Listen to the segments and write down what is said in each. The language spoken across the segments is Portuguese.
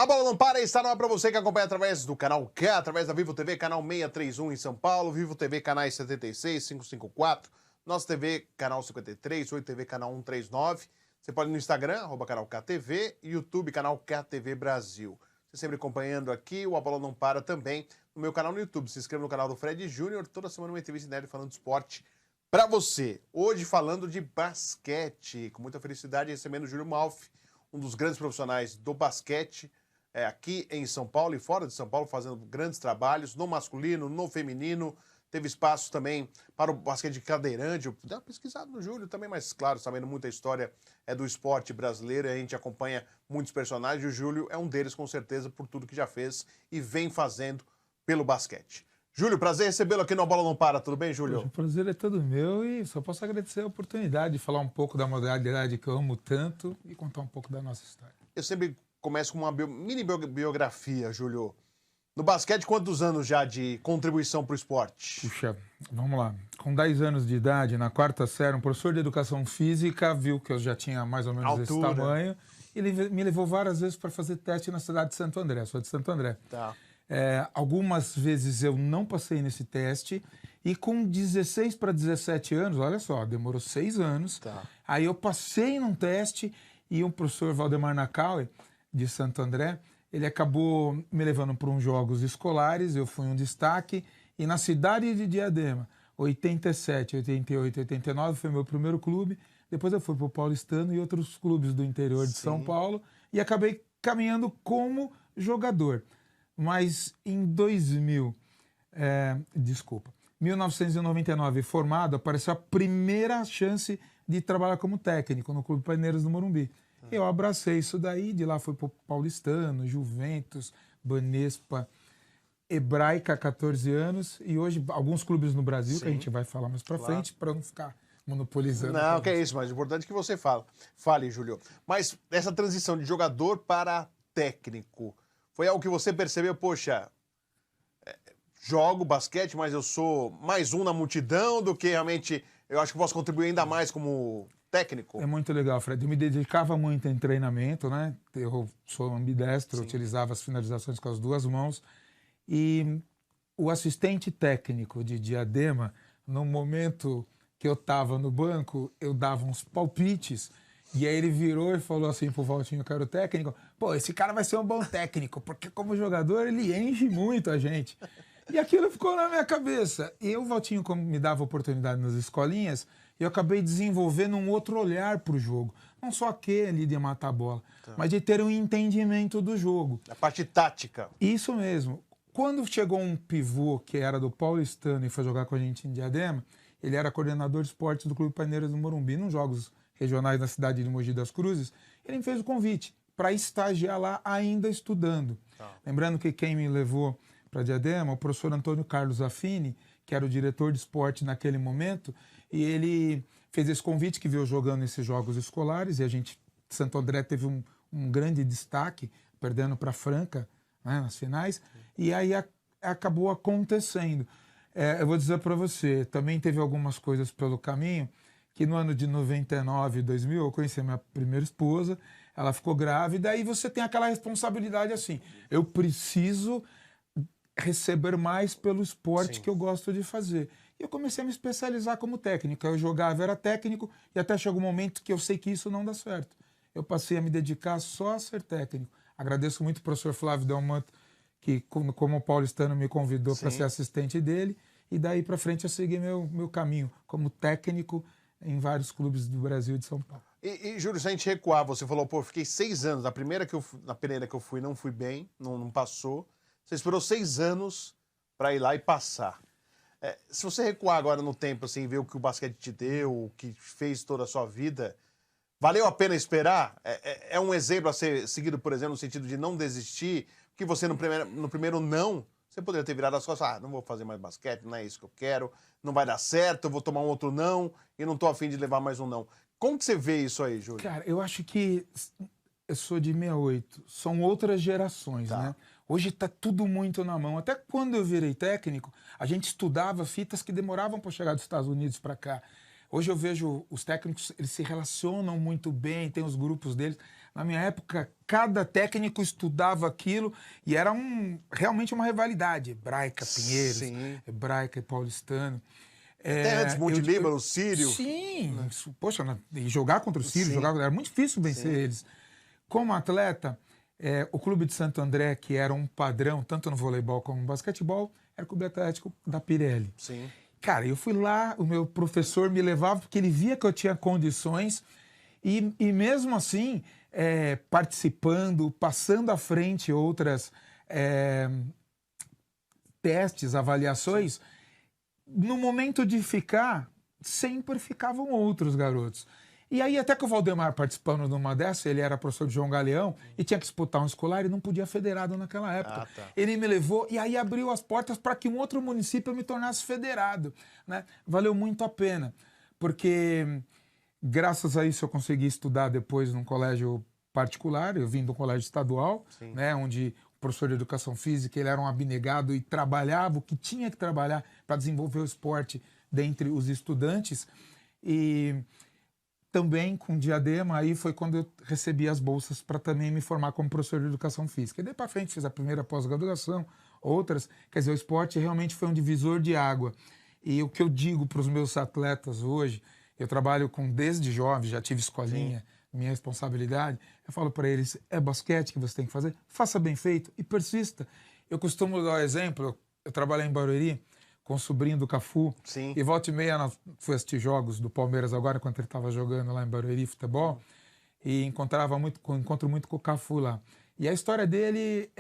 A bola não para, está no ar para você que acompanha através do canal K, através da Vivo TV, canal 631 em São Paulo, Vivo TV, canais 76, 554, Nossa TV, canal 53, Oi TV, canal 139. Você pode ir no Instagram, @canal KTV, YouTube, canal KTV Brasil. Você sempre acompanhando aqui, o A Bola Não Para também no meu canal no YouTube. Se inscreva no canal do Fred Júnior, toda semana uma entrevista inédita falando de esporte para você. Hoje falando de basquete, com muita felicidade recebendo o Júlio Malfi, um dos grandes profissionais do basquete, aqui em São Paulo e fora de São Paulo, fazendo grandes trabalhos no masculino, no feminino. Teve espaço também para o basquete de cadeirante. Eu dei uma pesquisada no Júlio também, mas claro, sabendo muita história do esporte brasileiro, a gente acompanha muitos personagens e o Júlio é um deles, com certeza, por tudo que já fez e vem fazendo pelo basquete. Júlio, prazer recebê-lo aqui no A Bola Não Para. Tudo bem, Júlio? Poxa, o prazer é todo meu e só posso agradecer a oportunidade de falar um pouco da modalidade que eu amo tanto e contar um pouco da nossa história. Eu sempre começo com uma mini biografia, Júlio. No basquete, quantos anos já de contribuição para o esporte? Puxa, vamos lá. Com 10 anos de idade, na quarta série, um professor de educação física viu que eu já tinha mais ou menos esse tamanho e ele me levou várias vezes para fazer teste na cidade de Santo André. Sou de Santo André. Tá. Algumas vezes eu não passei nesse teste e com 16 para 17 anos, olha só, demorou 6 anos. Tá. Aí eu passei num teste e o professor Valdemar Nacaue, de Santo André, ele acabou me levando para uns jogos escolares, eu fui um destaque, e na cidade de Diadema, 87, 88, 89, foi meu primeiro clube, depois eu fui para o Paulistano e outros clubes do interior de São Paulo, e acabei caminhando como jogador. Mas em 1999, formado, apareceu a primeira chance de trabalhar como técnico no Clube Paineiras do Morumbi. Eu abracei isso daí, de lá fui para o Paulistano, Juventus, Banespa, Hebraica, 14 anos, e hoje alguns clubes no Brasil, que a gente vai falar mais para frente, para não ficar monopolizando. Não, que é isso, mas o importante é que você fale, Júlio. Mas essa transição de jogador para técnico, foi algo que você percebeu, poxa, jogo basquete, mas eu sou mais um na multidão do que realmente eu acho que posso contribuir ainda mais como técnico? É muito legal, Fred. Eu me dedicava muito em treinamento, né? Eu sou ambidestro, utilizava as finalizações com as duas mãos. E o assistente técnico de Diadema, no momento que eu estava no banco, eu dava uns palpites. E aí ele virou e falou assim pro Valtinho, que era o técnico, pô, esse cara vai ser um bom técnico, porque como jogador ele enche muito a gente. E aquilo ficou na minha cabeça. E o Valtinho, como me dava oportunidade nas escolinhas, eu acabei desenvolvendo um outro olhar para o jogo. Não só aquele de matar a bola, mas de ter um entendimento do jogo. A parte tática. Isso mesmo. Quando chegou um pivô que era do Paulistano e foi jogar com a gente em Diadema, ele era coordenador de esportes do Clube Paineiras do Morumbi, nos jogos regionais da cidade de Mogi das Cruzes. Ele me fez o convite para estagiar lá ainda estudando. Lembrando que quem me levou para Diadema, o professor Antônio Carlos Affini, que era o diretor de esporte naquele momento, e ele fez esse convite, que veio jogando esses jogos escolares, e a gente, Santo André, teve um grande destaque, perdendo para Franca, né, nas finais, e aí acabou acontecendo. Eu vou dizer para você, também teve algumas coisas pelo caminho, que no ano de 99, 2000, eu conheci a minha primeira esposa, ela ficou grávida, e você tem aquela responsabilidade assim, eu preciso receber mais pelo esporte que eu gosto de fazer. E eu comecei a me especializar como técnico. Eu jogava, era técnico, e até chegou um momento que eu sei que isso não dá certo. Eu passei a me dedicar só a ser técnico. Agradeço muito o professor Flávio Delmanto, que como o paulistano me convidou para ser assistente dele, e daí para frente eu segui meu caminho como técnico em vários clubes do Brasil e de São Paulo. E Júlio, se a gente recuar, você falou, pô, fiquei 6 anos, na peneira que eu fui, não fui bem, não passou. Você esperou 6 anos para ir lá e passar. Se você recuar agora no tempo, assim, ver o que o basquete te deu, o que fez toda a sua vida, valeu a pena esperar? É um exemplo a ser seguido, por exemplo, no sentido de não desistir, porque você no primeiro não, você poderia ter virado as costas, não vou fazer mais basquete, não é isso que eu quero, não vai dar certo, eu vou tomar um outro não, e não tô afim de levar mais um não. Como que você vê isso aí, Júlio? Cara, eu acho que eu sou de 68, são outras gerações, né? Hoje está tudo muito na mão. Até quando eu virei técnico, a gente estudava fitas que demoravam para chegar dos Estados Unidos para cá. Hoje eu vejo os técnicos, eles se relacionam muito bem, tem os grupos deles. Na minha época, cada técnico estudava aquilo e era realmente uma rivalidade. Hebraica, Pinheiros, Sim. Hebraica e Paulistano. Até antes, Monte Líbano, Sírio. Sim, poxa, e jogar contra o Sírio, era muito difícil vencer eles. Como atleta, o Clube de Santo André, que era um padrão, tanto no voleibol como no basquetebol, era o Clube Atlético da Pirelli. Sim. Cara, eu fui lá, o meu professor me levava porque ele via que eu tinha condições e mesmo assim, participando, passando à frente outras testes, avaliações, no momento de ficar, sempre ficavam outros garotos. E aí, até que o Valdemar participando de uma dessas, ele era professor de João Galeão e tinha que disputar um escolar e não podia federado naquela época. Ele me levou e aí abriu as portas para que um outro município me tornasse federado, né? Valeu muito a pena, porque graças a isso eu consegui estudar depois num colégio particular, eu vim de um colégio estadual, né, onde o professor de educação física ele era um abnegado e trabalhava o que tinha que trabalhar para desenvolver o esporte dentre os estudantes. E também com Diadema, aí foi quando eu recebi as bolsas para também me formar como professor de educação física. E daí para frente fiz a primeira pós-graduação, outras. Quer dizer, o esporte realmente foi um divisor de água. E o que eu digo para os meus atletas hoje, eu trabalho com desde jovem, já tive escolinha, minha responsabilidade, eu falo para eles, é basquete que você tem que fazer, faça bem feito e persista. Eu costumo dar um exemplo, eu trabalhei em Barueri, com o sobrinho do Cafu. Sim. E volta e meia fui assistir jogos do Palmeiras agora, quando ele estava jogando lá em Barueri futebol, e encontro muito com o Cafu lá. E a história dele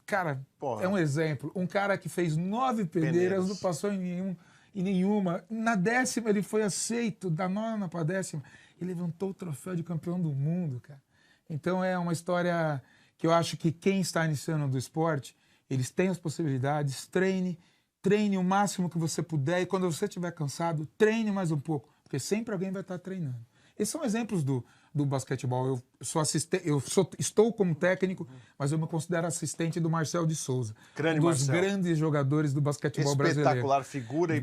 cara, é um exemplo. Um cara que fez 9 peneiras, não passou em nenhuma. Na 10ª ele foi aceito, da 9ª para a 10ª, e levantou o troféu de campeão do mundo, cara. Então é uma história que eu acho que quem está iniciando do esporte, eles têm as possibilidades, treine o máximo que você puder e quando você estiver cansado, treine mais um pouco, porque sempre alguém vai estar treinando. Esses são exemplos do basquetebol. Estou como técnico, mas eu me considero assistente do Marcel de Souza, dos grandes jogadores do basquetebol brasileiro. Espetacular figura.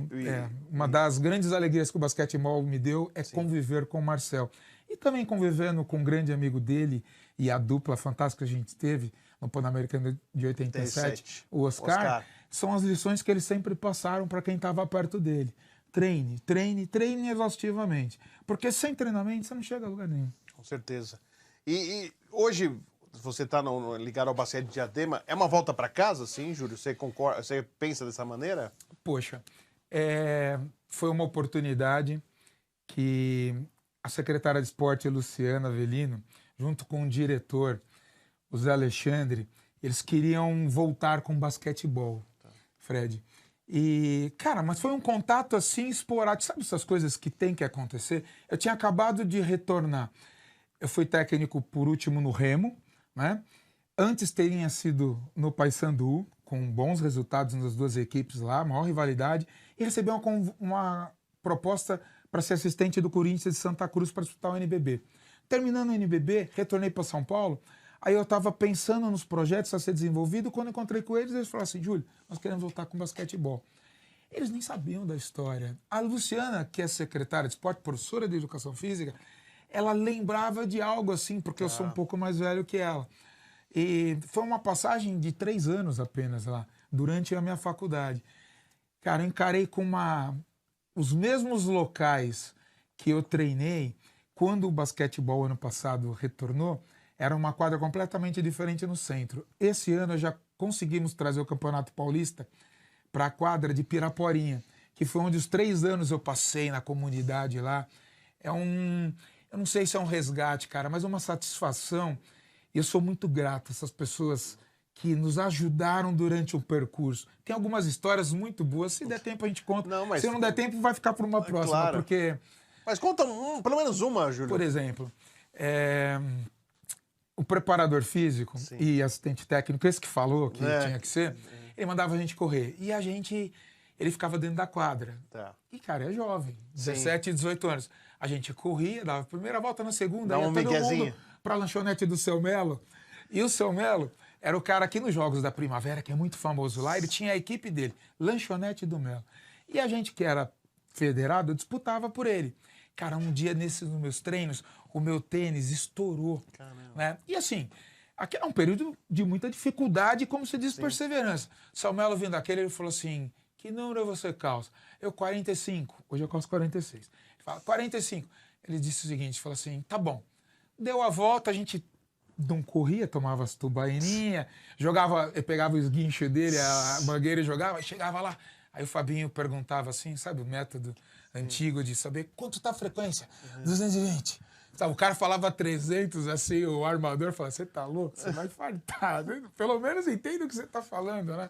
Uma das grandes alegrias que o basquetebol me deu é conviver com o Marcel. E também convivendo com um grande amigo dele e a dupla fantástica que a gente teve no Pan-Americano de 87, o Oscar. São as lições que eles sempre passaram para quem estava perto dele. Treine exaustivamente. Porque sem treinamento você não chega a lugar nenhum. Com certeza. E hoje você está ligado ao basquete de Diadema, é uma volta para casa, sim, Júlio? Você concorda, você pensa dessa maneira? Poxa, foi uma oportunidade que a secretária de esporte, Luciana Avelino, junto com o diretor, o Zé Alexandre, eles queriam voltar com basquetebol, Fred. E, cara, mas foi um contato assim esporádico. Sabe essas coisas que tem que acontecer? Eu tinha acabado de retornar. Eu fui técnico por último no Remo, né? Antes teria sido no Paysandu, com bons resultados nas duas equipes lá, maior rivalidade, e recebi uma proposta para ser assistente do Corinthians de Santa Cruz para disputar o NBB. Terminando o NBB, retornei para São Paulo. Aí eu estava pensando nos projetos a ser desenvolvido, quando encontrei com eles, eles falaram assim, Júlio, nós queremos voltar com basquetebol. Eles nem sabiam da história. A Luciana, que é secretária de esporte, professora de educação física, ela lembrava de algo assim, porque eu sou um pouco mais velho que ela. E foi uma passagem de 3 anos apenas lá, durante a minha faculdade. Cara, eu encarei com os mesmos locais que eu treinei, quando o basquetebol ano passado retornou, era uma quadra completamente diferente no centro. Esse ano já conseguimos trazer o Campeonato Paulista para a quadra de Piraporinha, que foi onde os 3 anos eu passei na comunidade lá. Eu não sei se é um resgate, cara, mas é uma satisfação. E eu sou muito grato a essas pessoas que nos ajudaram durante o percurso. Tem algumas histórias muito boas, se der tempo a gente conta. Se não der tempo, vai ficar para uma próxima, claro. Porque... Mas conta pelo menos uma, Júlio. Por exemplo, o preparador físico e assistente técnico, esse que falou que tinha que ser, ele mandava a gente correr. E ele ficava dentro da quadra. E, cara, é jovem, 17, 18 anos. A gente corria, dava a primeira volta, na segunda, ia todo mundo para a lanchonete do Seu Melo. E o Seu Melo era o cara aqui nos Jogos da Primavera, que é muito famoso lá, ele tinha a equipe dele, Lanchonete do Melo. E a gente que era federado disputava por ele. Cara, um dia nos meus treinos, o meu tênis estourou. Né? E assim, aqui é um período de muita dificuldade, como se diz, perseverança. Salmelo vindo daquele, ele falou assim, que número você calça? Eu, 45. Hoje eu calço 46. Ele fala, 45. Ele disse o seguinte, falou assim, tá bom. Deu a volta, a gente não corria, tomava as tubaininhas, jogava, eu pegava o esguincho dele, a mangueira e jogava, e chegava lá. Aí o Fabinho perguntava assim, sabe o método antigo de saber quanto tá a frequência? 220. Sabe, o cara falava 300, assim, o armador falava, você tá louco? Você vai fartar, né? Pelo menos entenda o que você tá falando, né?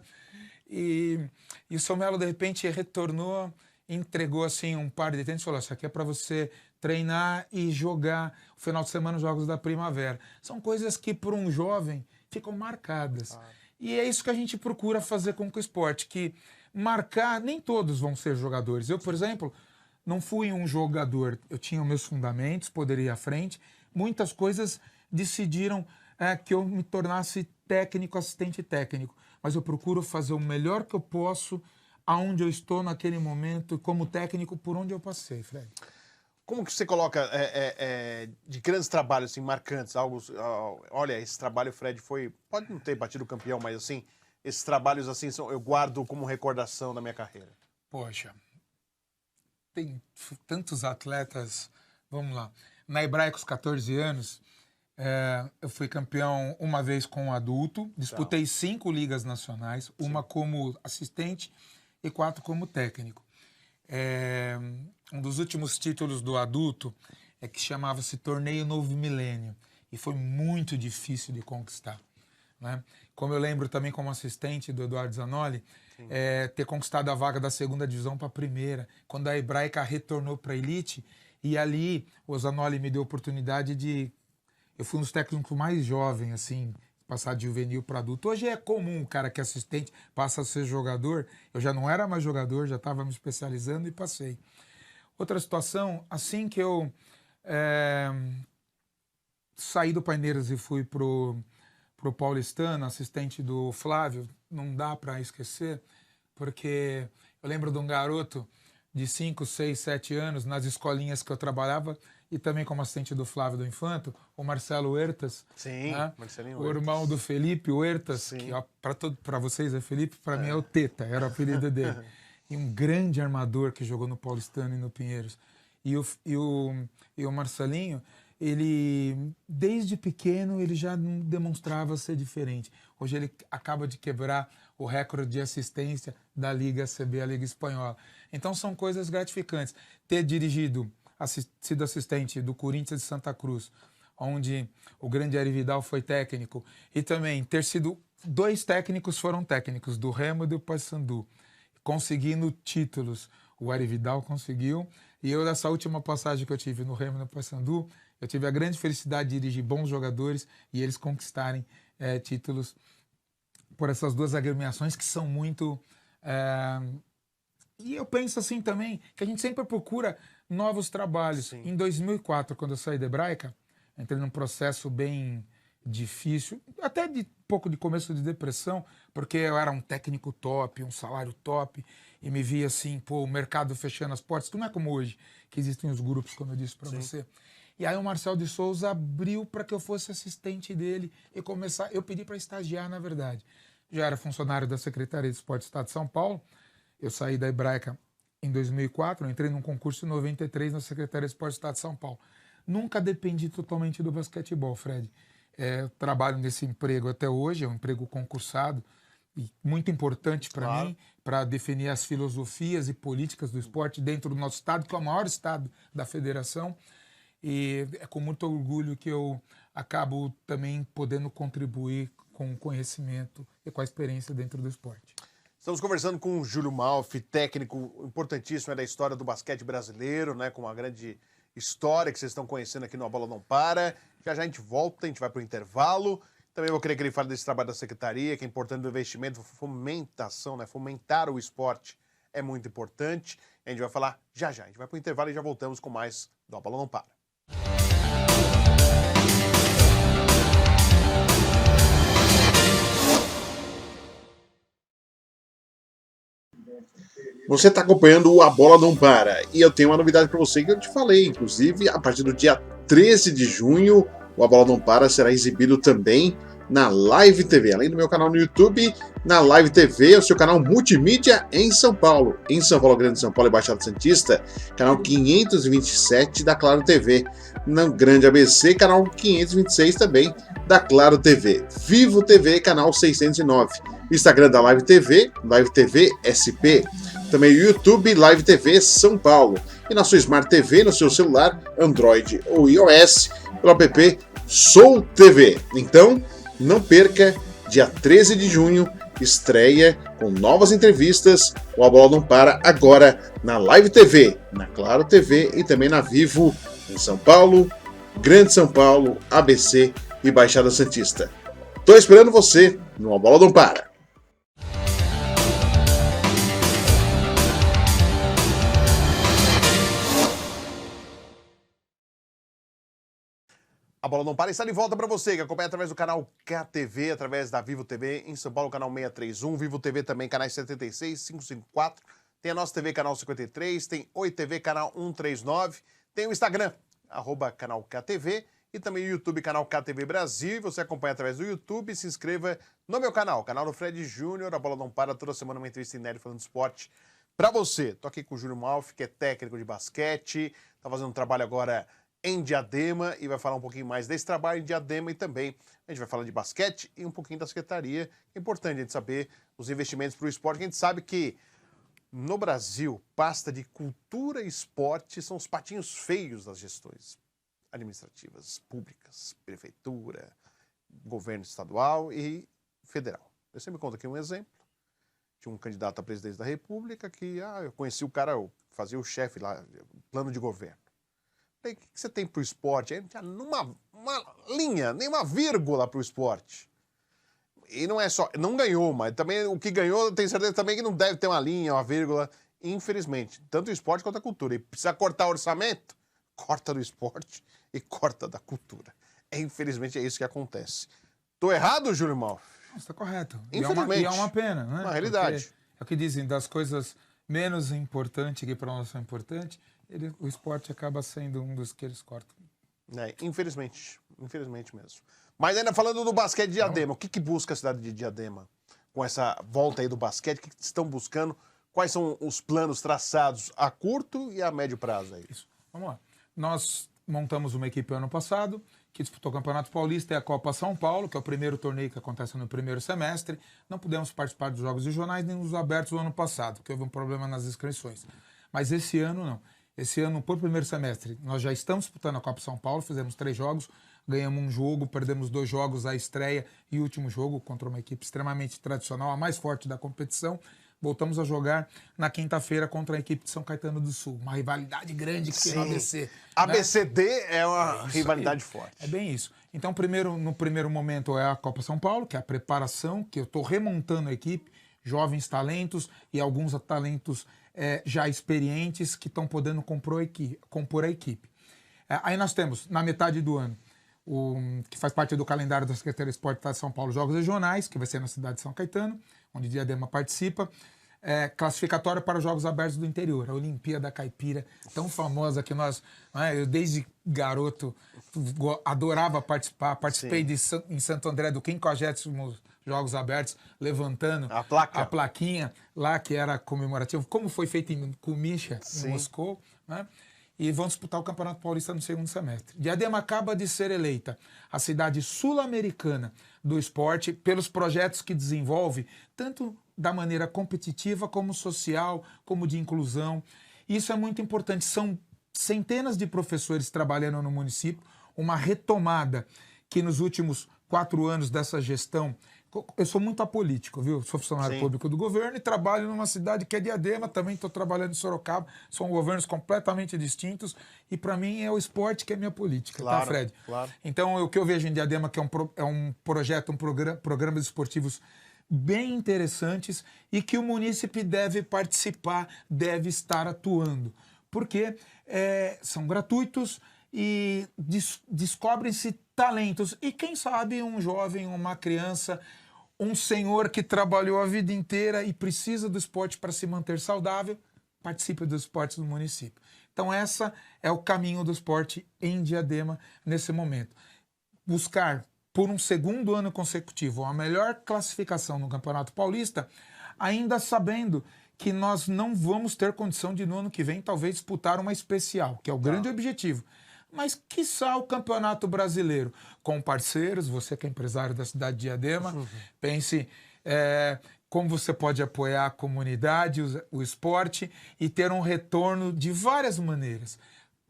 E o Salmelo, de repente, retornou, entregou, assim, um par de tênis e falou, isso aqui é para você treinar e jogar o final de semana os Jogos da Primavera. São coisas que, para um jovem, ficam marcadas. E é isso que a gente procura fazer com o esporte, que marcar, nem todos vão ser jogadores. Eu, por exemplo, não fui um jogador, eu tinha os meus fundamentos, poderia ir à frente. Muitas coisas decidiram que eu me tornasse técnico, assistente técnico. Mas eu procuro fazer o melhor que eu posso aonde eu estou naquele momento, como técnico, por onde eu passei, Fred. Como que você coloca de grandes trabalhos assim, marcantes? Olha, esse trabalho, Fred, pode não ter batido campeão, mas assim, esses trabalhos assim eu guardo como recordação da minha carreira. Poxa, tem tantos atletas. Vamos lá. Na Hebraica, aos 14 anos, eu fui campeão uma vez com um adulto, disputei 5 ligas nacionais, uma como assistente e 4 como técnico. Um dos últimos títulos do adulto que chamava-se Torneio Novo Milênio e foi muito difícil de conquistar, né? Como eu lembro também como assistente do Eduardo Zanoli, ter conquistado a vaga da segunda divisão para a primeira, quando a Hebraica retornou para a elite, e ali o Zanoli me deu a oportunidade de... Eu fui um dos técnicos mais jovens, assim, passar de juvenil para adulto. Hoje é comum o cara que é assistente passa a ser jogador. Eu já não era mais jogador, já estava me especializando e passei. Outra situação, assim que eu saí do Paineiras e fui pro Paulistano, assistente do Flávio, não dá para esquecer, porque eu lembro de um garoto de 5, 6, 7 anos, nas escolinhas que eu trabalhava, e também como assistente do Flávio do Infanto, o Marcelo Huertas. Sim, né? Marcelinho o Huertas. Irmão do Felipe Huertas, que para vocês é Felipe, para mim é o Teta, era o apelido dele. E um grande armador que jogou no Paulistano e no Pinheiros. E o Marcelinho, ele, desde pequeno, ele já demonstrava ser diferente. Hoje ele acaba de quebrar o recorde de assistência da Liga CB, a Liga Espanhola. Então são coisas gratificantes. Ter sido assistente do Corinthians de Santa Cruz, onde o grande Ari Vidal foi técnico, e também ter sido 2 técnicos foram técnicos, do Remo e do Paysandu, conseguindo títulos. O Ari Vidal conseguiu, e eu, nessa última passagem que eu tive no Remo e no Paysandu, eu tive a grande felicidade de dirigir bons jogadores e eles conquistarem títulos por essas 2 agremiações que são muito... E eu penso assim também, que a gente sempre procura novos trabalhos. Sim. Em 2004, quando eu saí da Hebraica, entrei num processo bem difícil, até de pouco de começo de depressão, porque eu era um técnico top, um salário top, e me via assim, o mercado fechando as portas, que não é como hoje, que existem os grupos, como eu disse para você. E aí o Marcel de Souza abriu para que eu fosse assistente dele e começar. Eu pedi para estagiar, na verdade. Já era funcionário da Secretaria de Esporte do Estado de São Paulo. Eu saí da Hebraica em 2004, eu entrei num concurso em 93 na Secretaria de Esporte do Estado de São Paulo. Nunca dependi totalmente do basquetebol, Fred. Eu trabalho nesse emprego até hoje, é um emprego concursado e muito importante para mim, para definir as filosofias e políticas do esporte dentro do nosso estado, que é o maior estado da federação. E é com muito orgulho que eu acabo também podendo contribuir com o conhecimento e com a experiência dentro do esporte. Estamos conversando com o Júlio Malfi, técnico importantíssimo da história do basquete brasileiro, né, com uma grande história que vocês estão conhecendo aqui no A Bola Não Para. Já já a gente volta, a gente vai para o intervalo. Também vou querer que ele fale desse trabalho da Secretaria, que é importante do investimento, fomentação, né, fomentar o esporte é muito importante. A gente vai falar já já. A gente vai para o intervalo e já voltamos com mais do A Bola Não Para. Você está acompanhando o A Bola Não Para. E eu tenho uma novidade para você que eu te falei. Inclusive, a partir do dia 13 de junho, o A Bola Não Para será exibido também na Live TV. Além do meu canal no YouTube, na Live TV, o seu canal multimídia em São Paulo. Em São Paulo, Grande São Paulo e Baixada Santista, canal 527 da Claro TV. No Grande ABC, canal 526 também da Claro TV. Vivo TV, canal 609. Instagram da Live TV, Live TV SP. Também o YouTube Live TV São Paulo. E na sua Smart TV, no seu celular, Android ou iOS, pelo app Sou TV. Então, não perca, dia 13 de junho, estreia com novas entrevistas. O A Bola Não Para agora na Live TV, na Claro TV e também na Vivo em São Paulo, Grande São Paulo, ABC e Baixada Santista. Tô esperando você no A Bola Não Para. A Bola Não Para está de volta para você, que acompanha através do canal KTV, através da Vivo TV, em São Paulo, canal 631, Vivo TV também, canais 76, 554, tem a nossa TV, canal 53, tem Oi TV, canal 139, tem o Instagram, @canal KTV, e também o YouTube, canal KTV Brasil, e você acompanha através do YouTube, se inscreva no meu canal, canal do Fred Júnior, A Bola Não Para, toda semana uma entrevista inédita falando de esporte para você. Tô aqui com o Júlio Malfi, que é técnico de basquete, tá fazendo um trabalho agora em Diadema e vai falar um pouquinho mais desse trabalho em Diadema e também a gente vai falar de basquete e um pouquinho da secretaria. É importante a gente saber os investimentos para o esporte, que a gente sabe que no Brasil, pasta de cultura e esporte são os patinhos feios das gestões administrativas, públicas, prefeitura, governo estadual e federal. Eu sempre conto aqui um exemplo. Tinha um candidato à presidência da República que, eu conheci o cara, eu fazia o chefe lá, plano de governo. O que você tem para o esporte? Aí não tinha uma linha, nem uma vírgula para o esporte. E não é só, não ganhou, mas também o que ganhou, eu tenho certeza também que não deve ter uma linha, uma vírgula, infelizmente. Tanto o esporte quanto a cultura. E precisa cortar orçamento, corta do esporte e corta da cultura. Infelizmente é isso que acontece. Tô errado, Júlio Malfi? Está correto. Infelizmente. E é uma pena, né? Uma realidade. Porque é o que dizem, das coisas menos importantes que para nós são importantes, o esporte acaba sendo um dos que eles cortam. Infelizmente mesmo. Mas ainda falando do basquete de Diadema, o que busca a cidade de Diadema com essa volta aí do basquete? O que estão buscando? Quais são os planos traçados a curto e a médio prazo aí? Isso. Vamos lá. Nós montamos uma equipe ano passado que disputou o Campeonato Paulista e a Copa São Paulo, que é o primeiro torneio que acontece no primeiro semestre. Não pudemos participar dos Jogos Regionais nem dos abertos do ano passado, porque houve um problema nas inscrições. Mas esse ano não. Esse ano, por primeiro semestre, nós já estamos disputando a Copa São Paulo, fizemos 3 jogos, ganhamos um jogo, perdemos 2 jogos, a estreia e o último jogo contra uma equipe extremamente tradicional, a mais forte da competição. Voltamos a jogar na quinta-feira contra a equipe de São Caetano do Sul. Uma rivalidade grande que tem no ABC. ABCD, né? É uma rivalidade forte. É bem isso. Então, no primeiro momento é a Copa São Paulo, que é a preparação, que eu estou remontando a equipe, jovens talentos e alguns talentos já experientes que estão podendo compor a equipe. Aí nós temos, na metade do ano, que faz parte do calendário da Secretaria de Esporte de São Paulo, Jogos Regionais, que vai ser na cidade de São Caetano, onde Diadema participa, classificatória para os Jogos Abertos do Interior, a Olimpíada Caipira, tão famosa que eu desde garoto adorava participar, participei em Santo André do 50º Jogos Abertos, levantando a plaquinha lá, que era comemorativo, como foi feito em Kumicha, em Moscou, né? E vão disputar o Campeonato Paulista no segundo semestre. Diadema acaba de ser eleita a cidade sul-americana do esporte pelos projetos que desenvolve, tanto da maneira competitiva, como social, como de inclusão. Isso é muito importante. São centenas de professores trabalhando no município, uma retomada que nos últimos 4 anos dessa gestão. Eu sou muito apolítico, viu? Sou funcionário público do governo e trabalho numa cidade que é Diadema, também estou trabalhando em Sorocaba, são governos completamente distintos e para mim é o esporte que é minha política, tá, Fred? Claro. Então o que eu vejo em Diadema que é um projeto, programas esportivos bem interessantes e que o munícipe deve participar, deve estar atuando, porque são gratuitos e descobrem-se talentos e quem sabe um jovem, uma criança um senhor que trabalhou a vida inteira e precisa do esporte para se manter saudável, participe dos esportes do município. Então, essa é o caminho do esporte em Diadema nesse momento. Buscar, por um segundo ano consecutivo, a melhor classificação no Campeonato Paulista, ainda sabendo que nós não vamos ter condição de, no ano que vem, talvez disputar uma especial, que é o grande objetivo. Mas, quiçá, o Campeonato Brasileiro, com parceiros, você que é empresário da cidade de Diadema, pense como você pode apoiar a comunidade, o esporte e ter um retorno de várias maneiras.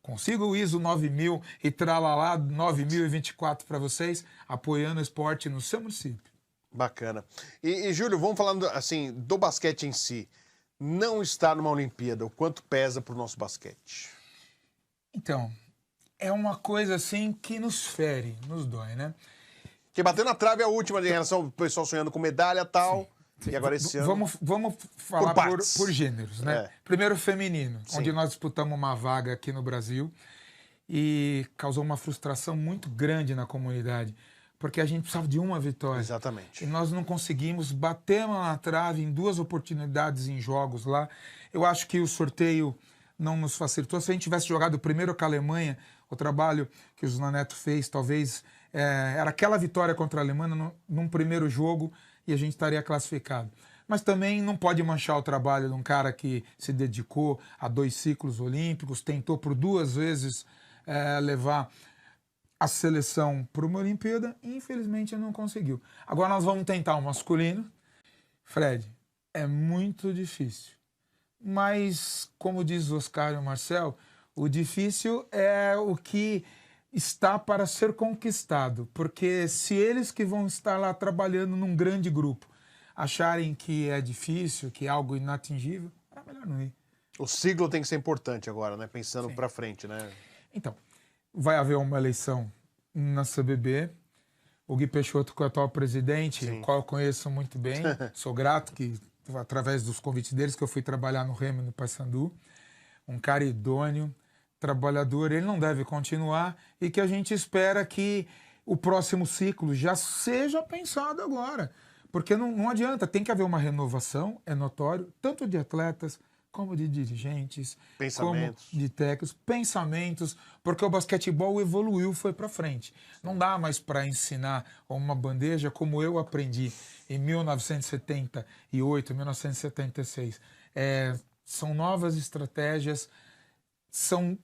Consiga o ISO 9000 e tralalá 9024 para vocês, apoiando o esporte no seu município. Bacana. E Júlio, vamos falando assim do basquete em si. Não estar numa Olimpíada, o quanto pesa para o nosso basquete? Então, é uma coisa assim que nos fere, nos dói, né? Que bateu na trave a última em relação ao pessoal sonhando com medalha e tal. Sim. E agora esse ano... Vamos falar por gêneros, né? Primeiro, feminino, onde nós disputamos uma vaga aqui no Brasil e causou uma frustração muito grande na comunidade, porque a gente precisava de uma vitória. Exatamente. E nós não conseguimos, batemos na trave em 2 oportunidades em jogos lá. Eu acho que o sorteio não nos facilitou. Se a gente tivesse jogado primeiro com a Alemanha, o trabalho que o José Neto fez, talvez era aquela vitória contra a Alemanha num primeiro jogo e a gente estaria classificado. Mas também não pode manchar o trabalho de um cara que se dedicou a 2 ciclos olímpicos, tentou por 2 vezes levar a seleção para uma Olimpíada e infelizmente não conseguiu. Agora nós vamos tentar o masculino. Fred, é muito difícil. Mas, como diz o Oscar e o Marcel, o difícil é o que está para ser conquistado. Porque se eles que vão estar lá trabalhando num grande grupo acharem que é difícil, que é algo inatingível, é melhor não ir. O ciclo tem que ser importante agora, né? Pensando para frente, né? Então, vai haver uma eleição na CBB. O Gui Peixoto, que é o atual presidente, o qual eu conheço muito bem, sou grato que, através dos convites deles, que eu fui trabalhar no Remo, no Paysandu. Um cara idôneo, trabalhador, ele não deve continuar e que a gente espera que o próximo ciclo já seja pensado agora. Porque não adianta, tem que haver uma renovação, é notório, tanto de atletas como de dirigentes, como de técnicos, pensamentos, porque o basquetebol evoluiu, foi para frente. Não dá mais para ensinar uma bandeja como eu aprendi em 1978, 1976. São novas estratégias,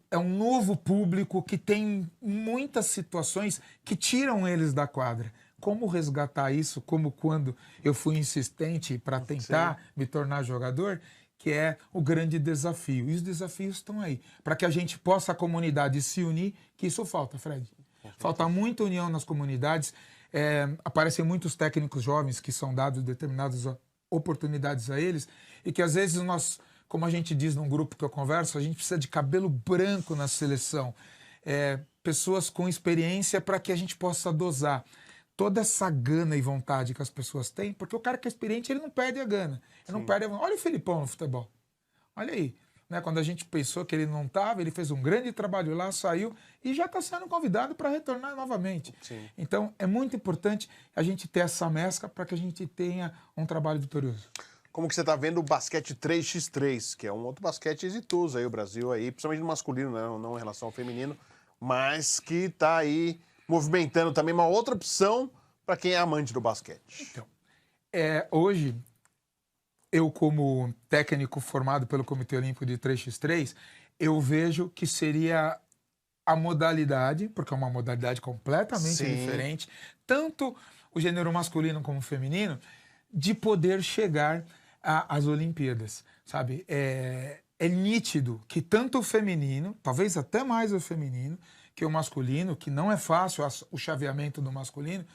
é um novo público que tem muitas situações que tiram eles da quadra. Como resgatar isso, como quando eu fui insistente para tentar me tornar jogador, que é o grande desafio. E os desafios estão aí. Para que a gente possa, a comunidade, se unir, que isso falta, Fred. Falta muita união nas comunidades. Aparecem muitos técnicos jovens que são dados determinadas oportunidades a eles e que às vezes nós, como a gente diz num grupo que eu converso, a gente precisa de cabelo branco na seleção. Pessoas com experiência para que a gente possa dosar toda essa gana e vontade que as pessoas têm, porque o cara que é experiente, ele não perde a gana. Ele não perde a... Olha o Felipão no futebol. Olha aí. Né? Quando a gente pensou que ele não estava, ele fez um grande trabalho lá, saiu e já está sendo convidado para retornar novamente. Sim. Então, é muito importante a gente ter essa mescla para que a gente tenha um trabalho vitorioso. Como que você está vendo o basquete 3x3, que é um outro basquete exitoso aí, o Brasil aí, principalmente no masculino, né? Não em relação ao feminino, mas que está aí movimentando também uma outra opção para quem é amante do basquete. Então, hoje, eu como técnico formado pelo Comitê Olímpico de 3x3, eu vejo que seria a modalidade, porque é uma modalidade completamente diferente, tanto o gênero masculino como o feminino, de poder chegar às Olimpíadas, sabe? É nítido que tanto o feminino, talvez até mais o feminino, que o masculino, que não é fácil o chaveamento do masculino,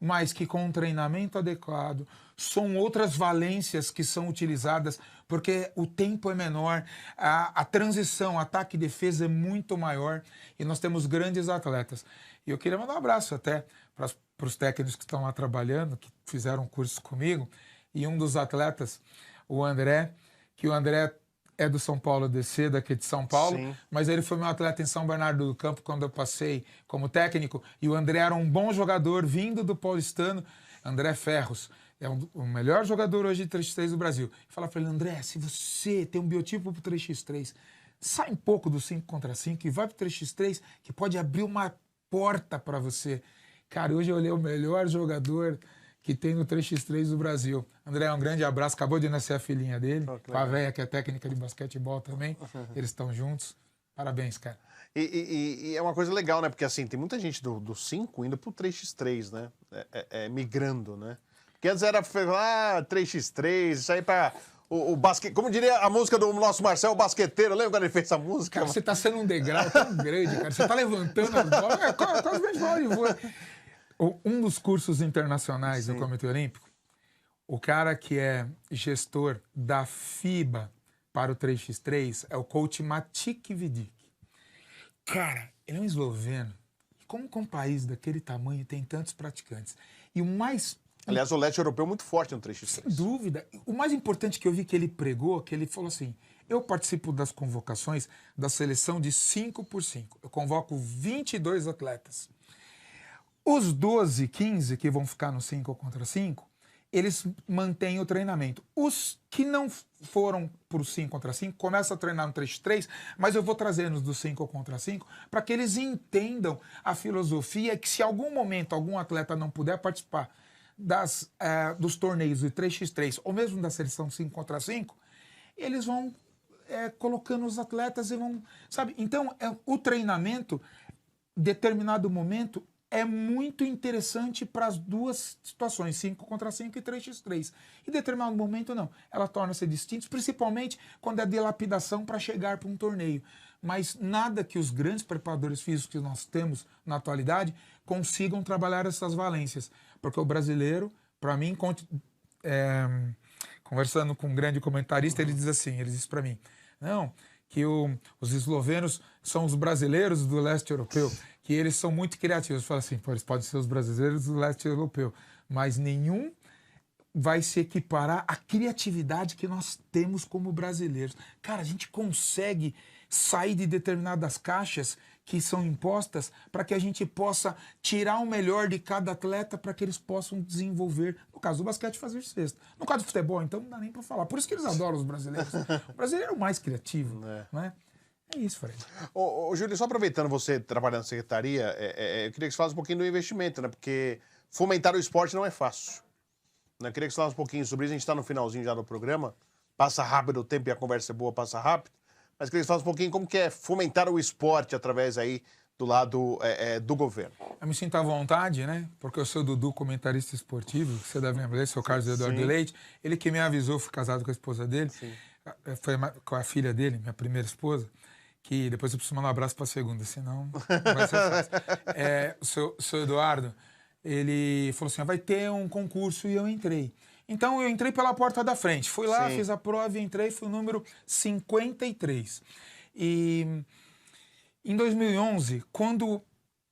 mas que com um treinamento adequado, são outras valências que são utilizadas, porque o tempo é menor, a transição, ataque e defesa é muito maior, e nós temos grandes atletas. E eu queria mandar um abraço até para os técnicos que estão lá trabalhando, que fizeram um curso comigo, e um dos atletas, o André, que o André é do São Paulo DC, daqui de São Paulo, mas ele foi meu atleta em São Bernardo do Campo quando eu passei como técnico, e o André era um bom jogador, vindo do paulistano, André Ferros, é o melhor jogador hoje de 3x3 do Brasil. E falar para ele, André, se você tem um biotipo pro 3x3, sai um pouco do 5 contra 5 e vai pro 3x3, que pode abrir uma porta para você. Cara, hoje eu olhei o melhor jogador que tem no 3x3 do Brasil. André, um grande abraço. Acabou de nascer a filhinha dele, com a véia, que é técnica de basquetebol também. Eles estão juntos. Parabéns, cara. E é uma coisa legal, né? Porque assim, tem muita gente do 5 indo pro 3x3, né? Migrando, né? Porque antes era 3x3, isso aí pra... O basquete, como diria a música do nosso Marcel, o basqueteiro, lembra quando ele fez essa música? Cara, você tá sendo um degrau tão grande, cara. Você tá levantando as bolas, quase vem bola e voa. Um dos cursos internacionais do Comitê Olímpico, o cara que é gestor da FIBA para o 3x3 é o coach Matic Vidic. Cara, ele é um esloveno. Como que um país daquele tamanho tem tantos praticantes? E o mais... Aliás, o leste europeu é muito forte no 3x3. Sem dúvida. O mais importante que eu vi que ele pregou, que ele falou assim, eu participo das convocações da seleção de 5x5. Eu convoco 22 atletas. Os 12, 15 que vão ficar no 5 contra 5, eles mantêm o treinamento. Os que não foram para o 5 contra 5 começam a treinar no 3x3, mas eu vou trazê-los do 5 contra 5 para que eles entendam a filosofia que se algum momento algum atleta não puder participar dos torneios de 3x3 ou mesmo da seleção 5 contra 5, eles vão colocando os atletas e vão... Sabe? Então, o treinamento, determinado momento, é muito interessante para as duas situações, 5 contra 5 e 3x3. Em determinado momento, não. Ela torna-se distinta, principalmente quando é dilapidação para chegar para um torneio. Mas nada que os grandes preparadores físicos que nós temos na atualidade consigam trabalhar essas valências. Porque o brasileiro, para mim, conversando com um grande comentarista, ele diz para mim, não, que os eslovenos são os brasileiros do leste europeu, que eles são muito criativos. Eu falo assim, eles podem ser os brasileiros do leste europeu, mas nenhum vai se equiparar à criatividade que nós temos como brasileiros. Cara, a gente consegue sair de determinadas caixas que são impostas para que a gente possa tirar o melhor de cada atleta para que eles possam desenvolver, no caso do basquete, fazer cesta. No caso do futebol, então, não dá nem para falar. Por isso que eles adoram os brasileiros. O brasileiro é o mais criativo, né? É isso, Fred. Ô, Júlio, só aproveitando você trabalhando na secretaria, eu queria que você falasse um pouquinho do investimento, né? Porque fomentar o esporte não é fácil. Né? Eu queria que você falasse um pouquinho sobre isso. A gente está no finalzinho já do programa. Passa rápido o tempo e a conversa é boa, passa rápido. Mas queria que você falasse um pouquinho como que é fomentar o esporte através aí do lado do governo. Eu me sinto à vontade, né? Porque eu sou o Dudu, comentarista esportivo, você deve lembrar, sou o Carlos Eduardo de Leite. Ele que me avisou, fui casado com a esposa dele. Sim. Foi com a filha dele, minha primeira esposa. Que depois eu preciso mandar um abraço para a segunda, senão não vai ser fácil. O seu Eduardo, ele falou assim, vai ter um concurso e eu entrei. Então eu entrei pela porta da frente, fui lá, fiz a prova e entrei, fui o número 53. E em 2011, quando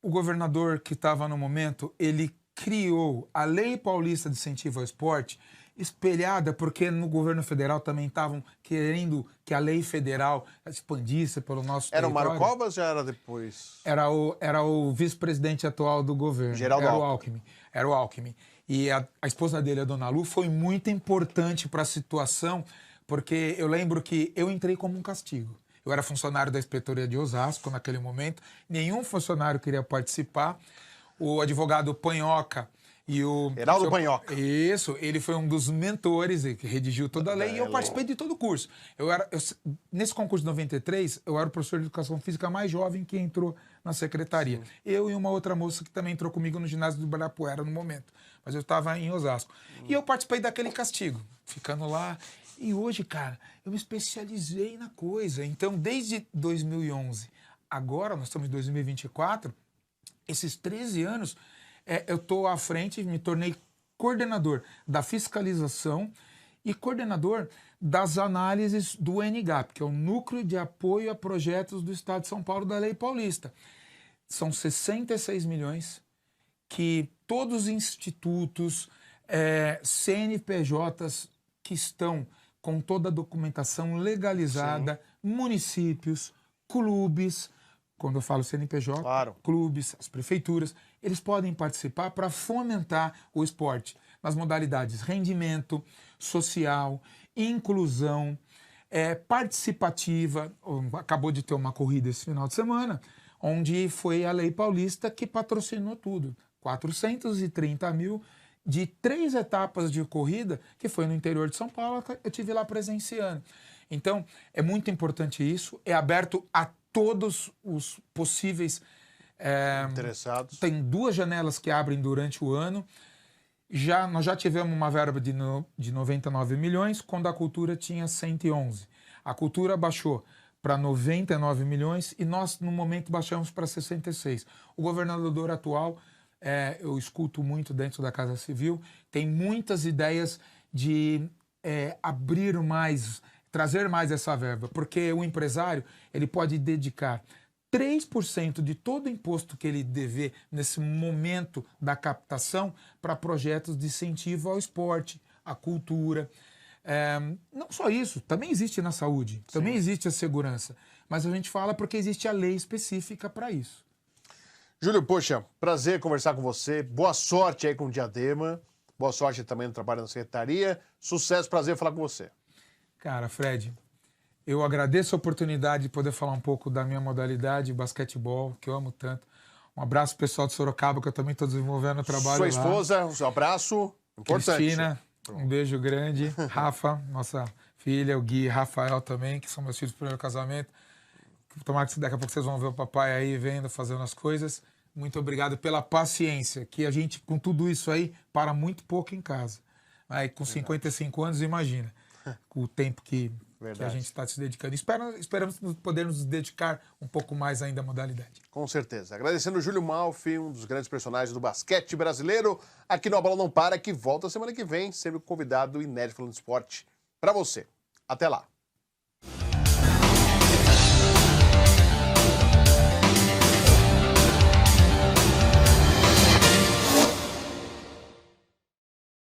o governador que estava no momento, ele criou a Lei Paulista de Incentivo ao Esporte, espelhada, porque no governo federal também estavam querendo que a lei federal expandisse pelo nosso território. Era o Mário Covas ou já era depois? Era o vice-presidente atual do governo. Geraldo Alckmin. Era o Alckmin. E a esposa dele, a dona Lu, foi muito importante para a situação, porque eu lembro que eu entrei como um castigo. Eu era funcionário da Inspetoria de Osasco naquele momento, nenhum funcionário queria participar. O advogado Panhoca e o... Heraldo Panhoca. Isso, ele foi um dos mentores que redigiu toda a lei e eu participei de todo o curso. Nesse concurso de 93, eu era o professor de Educação Física mais jovem que entrou na secretaria. Sim. Eu e uma outra moça que também entrou comigo no ginásio do Ibirapuera no momento. Mas eu estava em Osasco. E eu participei daquele castigo, ficando lá. E hoje, cara, eu me especializei na coisa. Então, desde 2011, agora nós estamos em 2024, esses 13 anos... eu estou à frente, me tornei coordenador da fiscalização e coordenador das análises do NGAP, que é o Núcleo de Apoio a Projetos do Estado de São Paulo da Lei Paulista. São 66 milhões que todos os institutos, CNPJs que estão com toda a documentação legalizada, municípios, clubes... Quando eu falo CNPJ, clubes, as prefeituras, eles podem participar para fomentar o esporte. nas modalidades rendimento, social, inclusão, participativa. Acabou de ter uma corrida esse final de semana, onde foi a Lei Paulista que patrocinou tudo. 430 mil de 3 etapas de corrida, que foi no interior de São Paulo, eu tive lá presenciando. Então, é muito importante isso, é aberto a todos os possíveis interessados. Tem 2 janelas que abrem durante o ano. Nós já tivemos uma verba de 99 milhões, quando a cultura tinha 111. A cultura baixou para 99 milhões e nós, no momento, baixamos para 66. O governador atual, eu escuto muito dentro da Casa Civil, tem muitas ideias de abrir mais, trazer mais essa verba, porque o empresário ele pode dedicar 3% de todo o imposto que ele dever nesse momento da captação para projetos de incentivo ao esporte, à cultura. Não só isso, também existe na saúde, também existe a segurança, mas a gente fala porque existe a lei específica para isso. Júlio, poxa, prazer conversar com você, boa sorte aí com o Diadema, boa sorte também no trabalho na secretaria, sucesso, prazer falar com você. Cara, Fred, eu agradeço a oportunidade de poder falar um pouco da minha modalidade, basquetebol, que eu amo tanto. Um abraço pessoal de Sorocaba, que eu também estou desenvolvendo o trabalho Sua lá. esposa, um abraço importante. Cristina, um beijo grande. Rafa, nossa filha, o Gui e Rafael também, que são meus filhos do primeiro casamento. Tomara que daqui a pouco vocês vão ver o papai aí vendo, fazendo as coisas. Muito obrigado pela paciência, que a gente, com tudo isso aí, para muito pouco em casa. Aí, com 55 anos, imagina o tempo que a gente está se dedicando. Esperamos poder nos dedicar um pouco mais ainda à modalidade. Com certeza. Agradecendo o Júlio Malfi, um dos grandes personagens do basquete brasileiro, aqui no A Bola Não Para, que volta semana que vem, sempre com convidado inédito falando de esporte para você. Até lá.